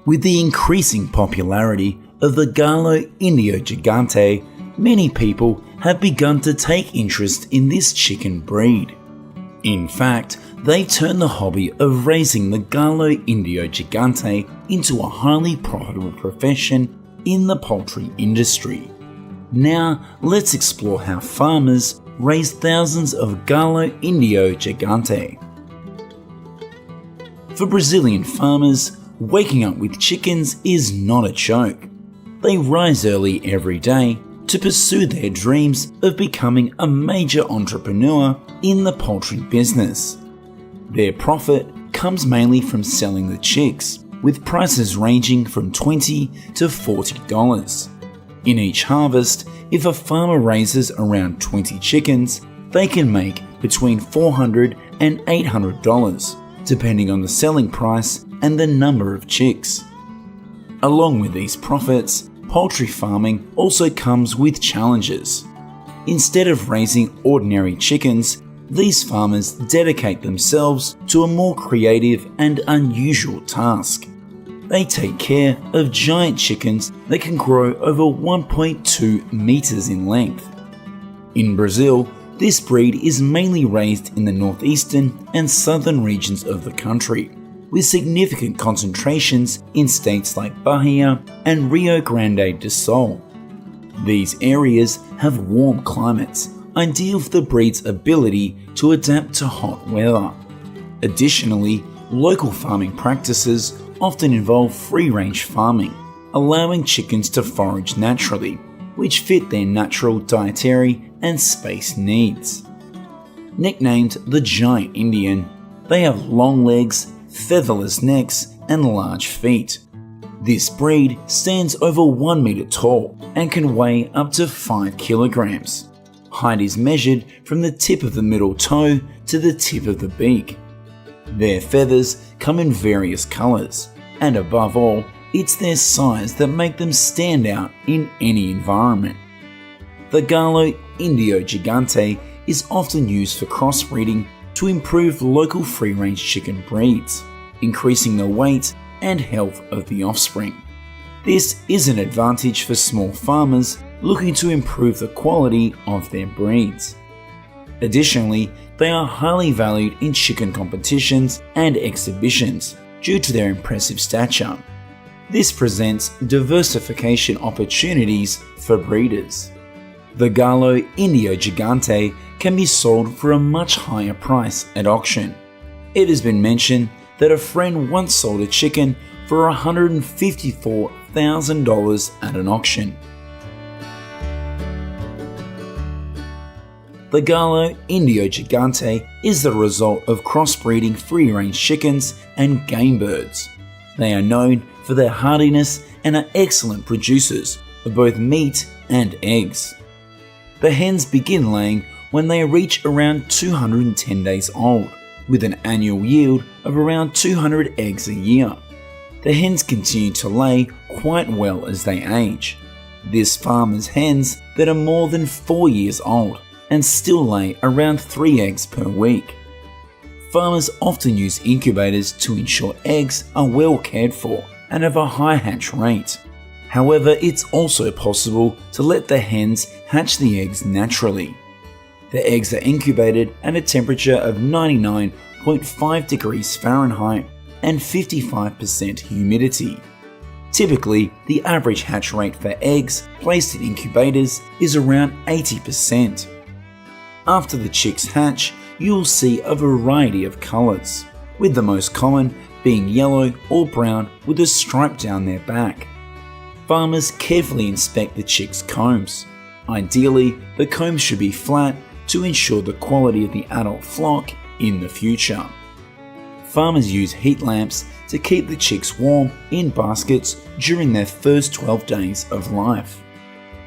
With the increasing popularity of the Gallo Indio Gigante, many people have begun to take interest in this chicken breed. In fact, they've turned the hobby of raising the Gallo Indio Gigante into a highly profitable profession in the poultry industry. Now, let's explore how farmers raise thousands of Gallo Indio Gigante. For Brazilian farmers, waking up with chickens is not a joke. They rise early every day to pursue their dreams of becoming a major entrepreneur in the poultry business. Their profit comes mainly from selling the chicks, with prices ranging from $20 to $40. In each harvest, if a farmer raises around 20 chickens, they can make between $400 and $800, depending on the selling price and the number of chicks. Along with these profits, poultry farming also comes with challenges. Instead of raising ordinary chickens, these farmers dedicate themselves to a more creative and unusual task. They take care of giant chickens that can grow over 1.2 meters in length. In Brazil, this breed is mainly raised in the northeastern and southern regions of the country, with significant concentrations in states like Bahia and Rio Grande do Sul. These areas have warm climates, ideal for the breed's ability to adapt to hot weather. Additionally, local farming practices often involve free-range farming, allowing chickens to forage naturally, which fit their natural dietary and space needs. Nicknamed the Giant Indian, they have long legs, featherless necks, and large feet. This breed stands over 1 meter tall and can weigh up to 5 kilograms. Height is measured from the tip of the middle toe to the tip of the beak. Their feathers come in various colors, and above all, it's their size that make them stand out in any environment. The Gallo Indio Gigante is often used for crossbreeding to improve local free-range chicken breeds, increasing the weight and health of the offspring. This is an advantage for small farmers looking to improve the quality of their breeds. Additionally, they are highly valued in chicken competitions and exhibitions due to their impressive stature. This presents diversification opportunities for breeders. The Gallo Indio Gigante can be sold for a much higher price at auction. It has been mentioned that a friend once sold a chicken for $154,000 at an auction. The Gallo Indio Gigante is the result of crossbreeding free-range chickens and game birds. They are known for their hardiness and are excellent producers of both meat and eggs. The hens begin laying when they reach around 210 days old, with an annual yield of around 200 eggs a year. The hens continue to lay quite well as they age. This farmer's hens that are more than 4 years old and still lay around 3 eggs per week. Farmers often use incubators to ensure eggs are well cared for and have a high hatch rate. However, it's also possible to let the hens hatch the eggs naturally. The eggs are incubated at a temperature of 99.5 degrees Fahrenheit and 55% humidity. Typically, the average hatch rate for eggs placed in incubators is around 80%. After the chicks hatch, you'll see a variety of colors, with the most common being yellow or brown with a stripe down their back. Farmers carefully inspect the chicks' combs. Ideally, the combs should be flat to ensure the quality of the adult flock in the future. Farmers use heat lamps to keep the chicks warm in baskets during their first 12 days of life.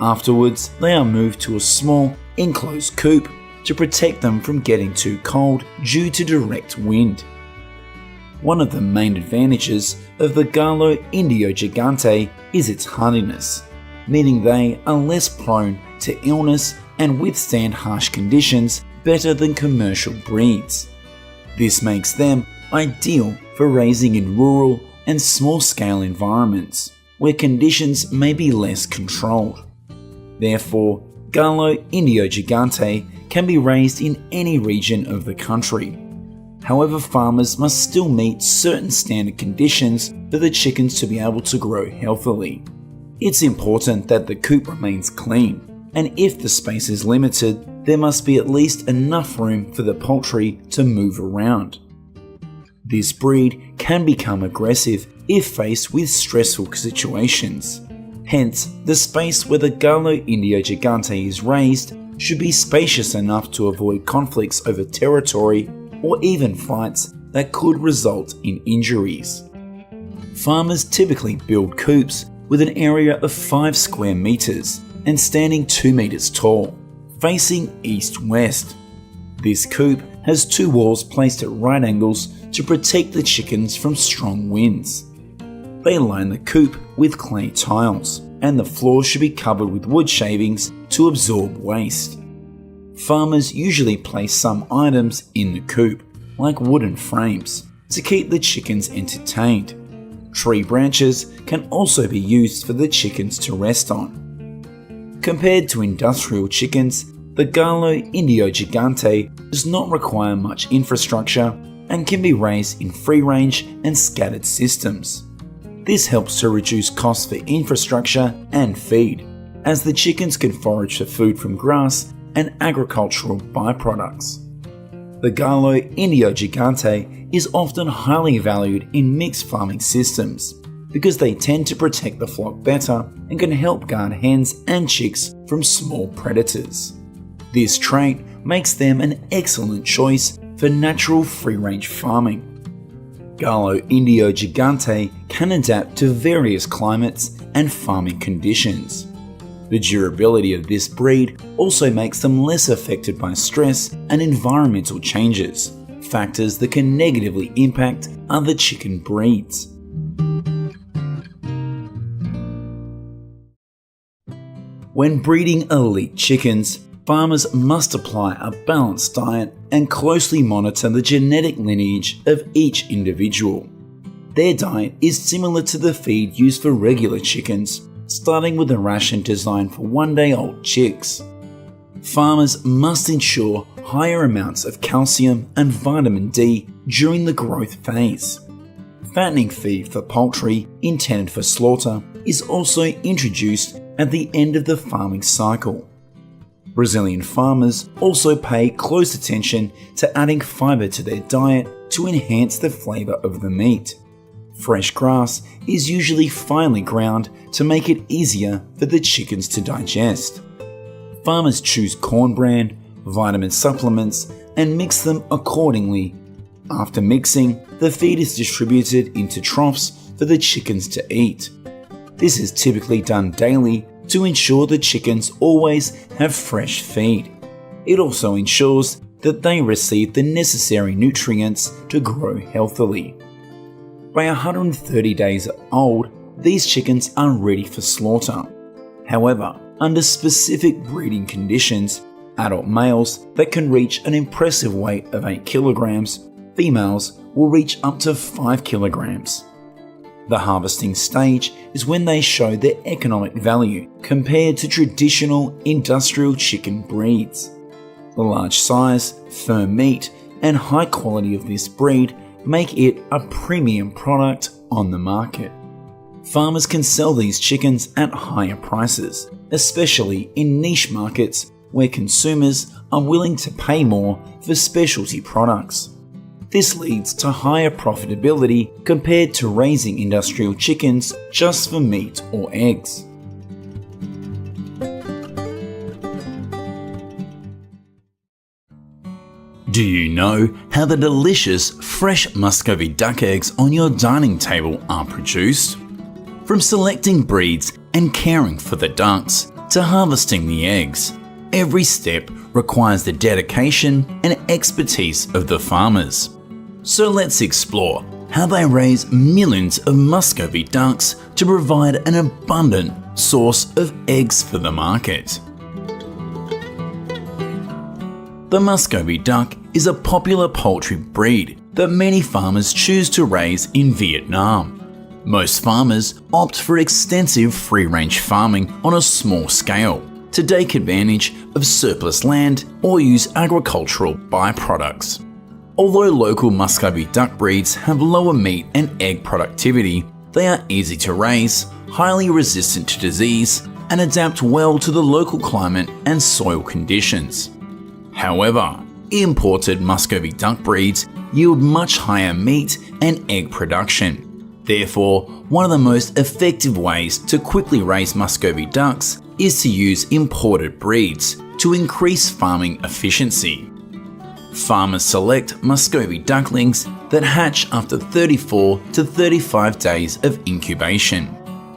Afterwards, they are moved to a small, enclosed coop to protect them from getting too cold due to direct wind. One of the main advantages of the Gallo Indio Gigante is its hardiness, meaning they are less prone to illness and withstand harsh conditions better than commercial breeds. This makes them ideal for raising in rural and small-scale environments where conditions may be less controlled. Therefore, Gallo Indio Gigante can be raised in any region of the country. However, farmers must still meet certain standard conditions for the chickens to be able to grow healthily. It's important that the coop remains clean, and if the space is limited, there must be at least enough room for the poultry to move around. This breed can become aggressive if faced with stressful situations. Hence, the space where the Gallo Indio Gigante is raised should be spacious enough to avoid conflicts over territory or even fights that could result in injuries. Farmers typically build coops with an area of 5 square meters and standing 2 meters tall, facing east-west. This coop has 2 walls placed at right angles to protect the chickens from strong winds. They line the coop with clay tiles, and the floor should be covered with wood shavings to absorb waste. Farmers usually place some items in the coop, like wooden frames, to keep the chickens entertained. Tree branches can also be used for the chickens to rest on. Compared to industrial chickens, the Gallo Indio Gigante does not require much infrastructure and can be raised in free-range and scattered systems. This helps to reduce costs for infrastructure and feed, as the chickens can forage for food from grass and agricultural byproducts. The Gallo Indio Gigante is often highly valued in mixed farming systems because they tend to protect the flock better and can help guard hens and chicks from small predators. This trait makes them an excellent choice for natural free-range farming. Gallo Indio Gigante can adapt to various climates and farming conditions. The durability of this breed also makes them less affected by stress and environmental changes, factors that can negatively impact other chicken breeds. When breeding elite chickens, farmers must apply a balanced diet and closely monitor the genetic lineage of each individual. Their diet is similar to the feed used for regular chickens, starting with a ration designed for one-day-old chicks. Farmers must ensure higher amounts of calcium and vitamin D during the growth phase. Fattening feed for poultry intended for slaughter is also introduced at the end of the farming cycle. Brazilian farmers also pay close attention to adding fiber to their diet to enhance the flavor of the meat. Fresh grass is usually finely ground to make it easier for the chickens to digest. Farmers choose corn bran, vitamin supplements, and mix them accordingly. After mixing, the feed is distributed into troughs for the chickens to eat. This is typically done daily to ensure the chickens always have fresh feed. It also ensures that they receive the necessary nutrients to grow healthily. By 130 days old, these chickens are ready for slaughter. However, under specific breeding conditions, adult males that can reach an impressive weight of 8 kilograms, females will reach up to 5 kilograms. The harvesting stage is when they show their economic value compared to traditional industrial chicken breeds. The large size, firm meat, and high quality of this breed make it a premium product on the market. Farmers can sell these chickens at higher prices, especially in niche markets where consumers are willing to pay more for specialty products. This leads to higher profitability compared to raising industrial chickens just for meat or eggs. Do you know how the delicious fresh Muscovy duck eggs on your dining table are produced? From selecting breeds and caring for the ducks to harvesting the eggs, every step requires the dedication and expertise of the farmers. So let's explore how they raise millions of Muscovy ducks to provide an abundant source of eggs for the market. The Muscovy duck is a popular poultry breed that many farmers choose to raise in Vietnam. Most farmers opt for extensive free-range farming on a small scale to take advantage of surplus land or use agricultural byproducts. Although local Muscovy duck breeds have lower meat and egg productivity, they are easy to raise, highly resistant to disease, and adapt well to the local climate and soil conditions. However, imported Muscovy duck breeds yield much higher meat and egg production. Therefore, one of the most effective ways to quickly raise Muscovy ducks is to use imported breeds to increase farming efficiency. Farmers select Muscovy ducklings that hatch after 34 to 35 days of incubation.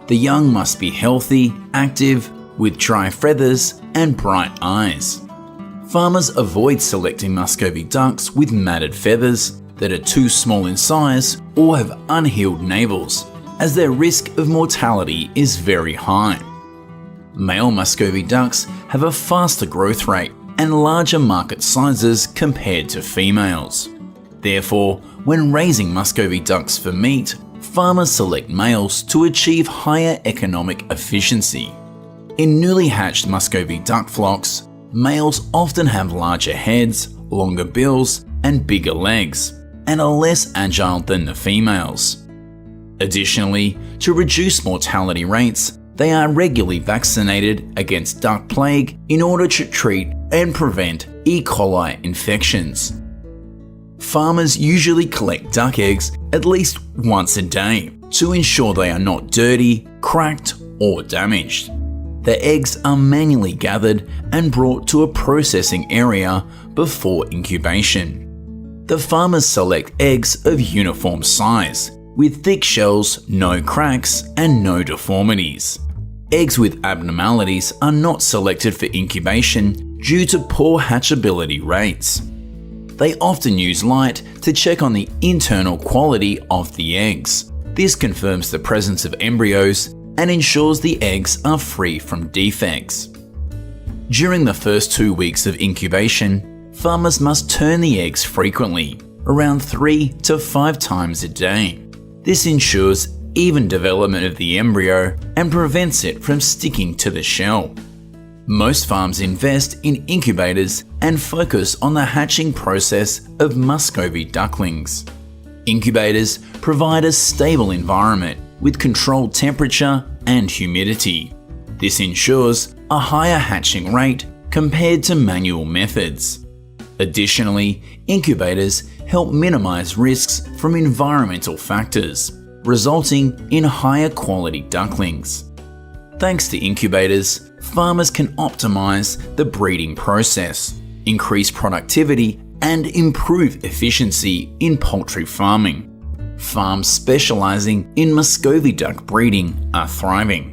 The young must be healthy, active, with dry feathers and bright eyes. Farmers avoid selecting Muscovy ducks with matted feathers that are too small in size or have unhealed navels, as their risk of mortality is very high. Male Muscovy ducks have a faster growth rate and larger market sizes compared to females. Therefore, when raising Muscovy ducks for meat, farmers select males to achieve higher economic efficiency. In newly hatched Muscovy duck flocks, males often have larger heads, longer bills, and bigger legs, and are less agile than the females. Additionally, to reduce mortality rates, they are regularly vaccinated against duck plague in order to treat and prevent E. coli infections. Farmers usually collect duck eggs at least once a day to ensure they are not dirty, cracked, or damaged. The eggs are manually gathered and brought to a processing area before incubation. The farmers select eggs of uniform size, with thick shells, no cracks, and no deformities. Eggs with abnormalities are not selected for incubation due to poor hatchability rates. They often use light to check on the internal quality of the eggs. This confirms the presence of embryos and ensures the eggs are free from defects. During the first 2 weeks of incubation, farmers must turn the eggs frequently, around 3 to 5 times a day. This ensures even development of the embryo and prevents it from sticking to the shell. Most farms invest in incubators and focus on the hatching process of Muscovy ducklings. Incubators provide a stable environment with controlled temperature and humidity. This ensures a higher hatching rate compared to manual methods. Additionally, incubators help minimize risks from environmental factors, resulting in higher quality ducklings. Thanks to incubators, farmers can optimize the breeding process, increase productivity, and improve efficiency in poultry farming. Farms specializing in Muscovy duck breeding are thriving.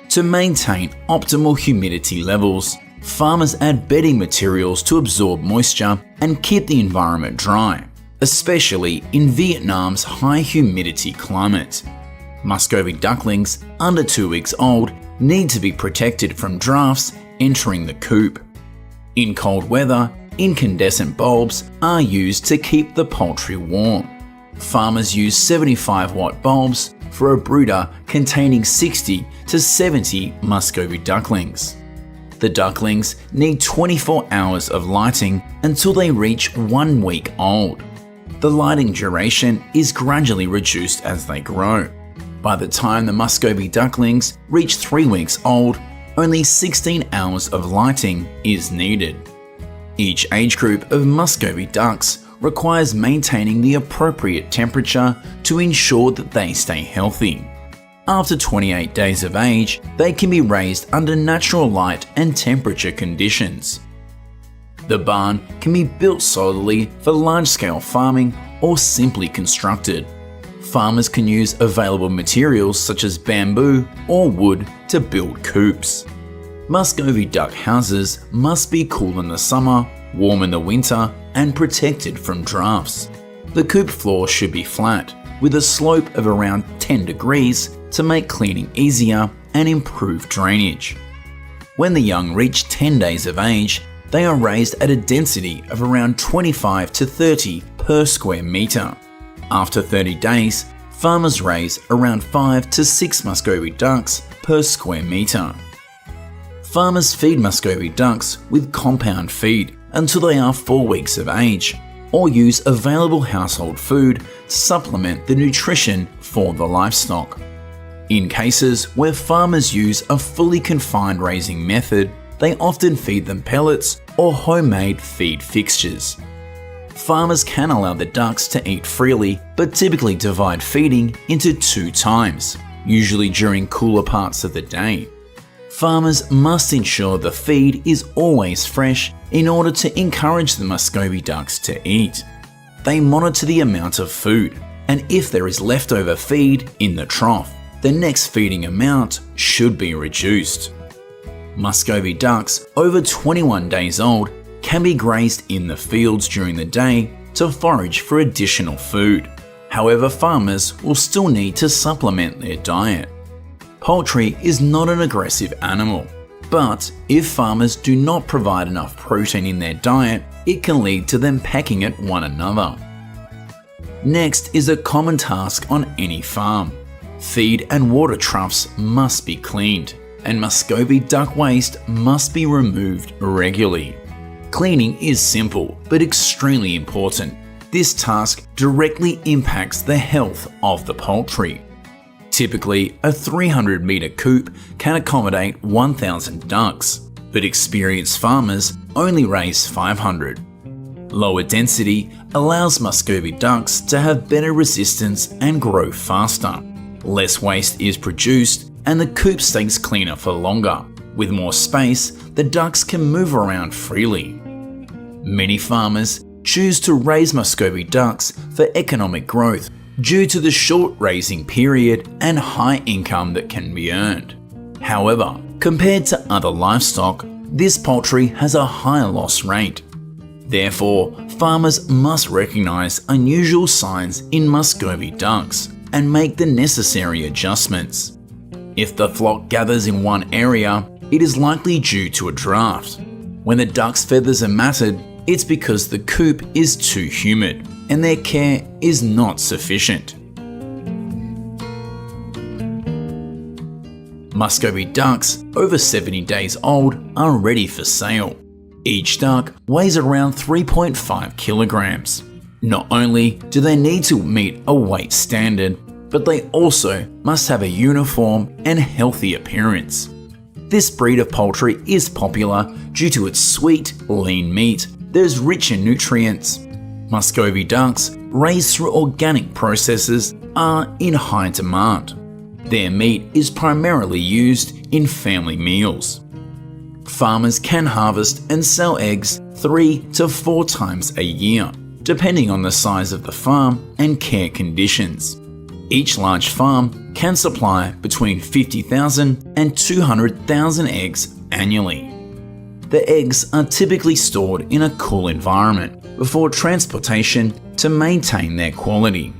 To maintain optimal humidity levels, farmers add bedding materials to absorb moisture and keep the environment dry, especially in Vietnam's high humidity climate. Muscovy ducklings under 2 weeks old need to be protected from drafts entering the coop. In cold weather, incandescent bulbs are used to keep the poultry warm. Farmers use 75-watt bulbs for a brooder containing 60 to 70 Muscovy ducklings. The ducklings need 24 hours of lighting until they reach 1 week old. The lighting duration is gradually reduced as they grow. By the time the Muscovy ducklings reach 3 weeks old, only 16 hours of lighting is needed. Each age group of Muscovy ducks requires maintaining the appropriate temperature to ensure that they stay healthy. After 28 days of age, they can be raised under natural light and temperature conditions. The barn can be built solidly for large-scale farming or simply constructed. Farmers can use available materials such as bamboo or wood to build coops. Muscovy duck houses must be cool in the summer, warm in the winter, and protected from drafts. The coop floor should be flat, with a slope of around 10 degrees to make cleaning easier and improve drainage. When the young reach 10 days of age, they are raised at a density of around 25 to 30 per square metre. After 30 days, farmers raise around 5 to 6 Muscovy ducks per square metre. Farmers feed Muscovy ducks with compound feed until they are 4 weeks of age, or use available household food to supplement the nutrition for the livestock. In cases where farmers use a fully confined raising method, they often feed them pellets or homemade feed fixtures. Farmers can allow the ducks to eat freely, but typically divide feeding into 2 times, usually during cooler parts of the day. Farmers must ensure the feed is always fresh in order to encourage the Muscovy ducks to eat. They monitor the amount of food, and if there is leftover feed in the trough, the next feeding amount should be reduced. Muscovy ducks over 21 days old can be grazed in the fields during the day to forage for additional food. However, farmers will still need to supplement their diet. Poultry is not an aggressive animal, but if farmers do not provide enough protein in their diet, it can lead to them pecking at one another. Next is a common task on any farm. Feed and water troughs must be cleaned, and Muscovy duck waste must be removed regularly. Cleaning is simple but extremely important. This task directly impacts the health of the poultry. Typically, a 300-metre coop can accommodate 1,000 ducks, but experienced farmers only raise 500. Lower density allows Muscovy ducks to have better resistance and grow faster. Less waste is produced and the coop stays cleaner for longer. With more space, the ducks can move around freely. Many farmers choose to raise Muscovy ducks for economic growth due to the short raising period and high income that can be earned. However, compared to other livestock, this poultry has a higher loss rate. Therefore, farmers must recognise unusual signs in Muscovy ducks and make the necessary adjustments. If the flock gathers in one area, it is likely due to a draft. When the ducks' feathers are matted, it's because the coop is too humid and their care is not sufficient. Muscovy ducks over 70 days old are ready for sale. Each duck weighs around 3.5 kilograms. Not only do they need to meet a weight standard, but they also must have a uniform and healthy appearance. This breed of poultry is popular due to its sweet, lean meat that is rich in nutrients. Muscovy ducks raised through organic processes are in high demand. Their meat is primarily used in family meals. Farmers can harvest and sell eggs 3 to 4 times a year, depending on the size of the farm and care conditions. Each large farm can supply between 50,000 and 200,000 eggs annually. The eggs are typically stored in a cool environment before transportation to maintain their quality.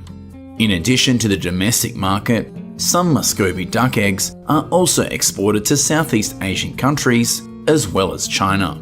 In addition to the domestic market, some Muscovy duck eggs are also exported to Southeast Asian countries as well as China.